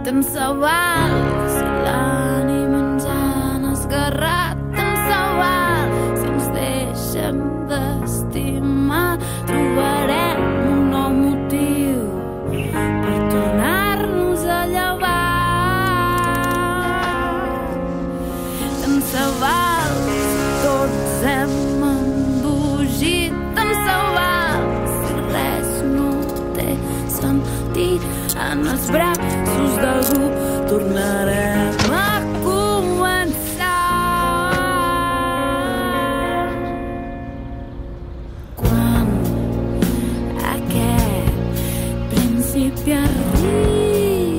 Tant se val si l'ànima ens han esgarrat, tant se val si ens deixem d'estimar. Trobarem un nou motiu per tornar-nos a llevar. Tant se val si tots hem embogit, tant se val si res no té sentit. En els braços d'algú tornarem a començar. Quan aquest principi arribi,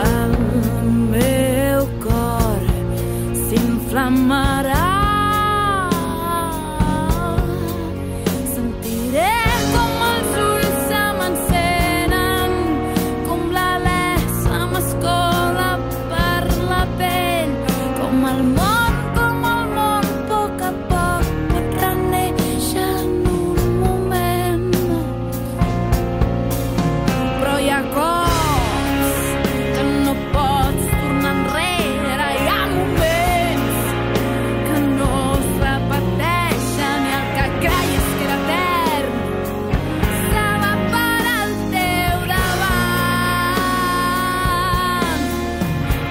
el meu cor s'inflamarà.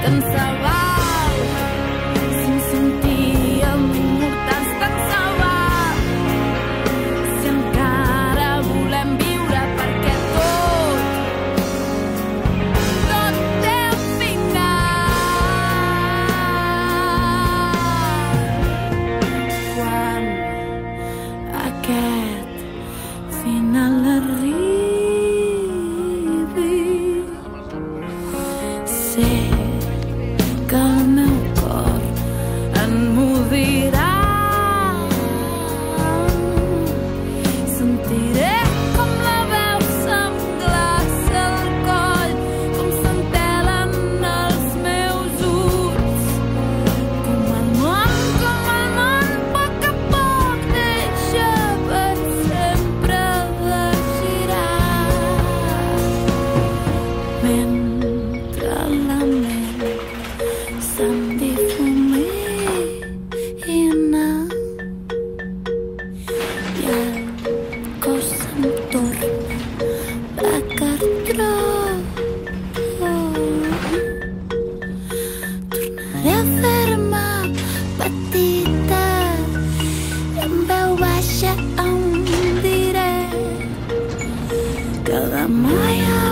Tant se val si ens sentíem immortals, tant se val si encara volem viure, perquè tot té un final. Quan aquest final arribi, sé que el meu cor emmudirà. Sentiré com la veu se'm glaça el coll, com s'entelen els meus ulls, com el món a poc deixa per sempre de girar, mentre la ment se'm difumina i el cos se'm torna de cartró. Tornaré a fer-me petita i amb veu baixa em diré que demà hi ha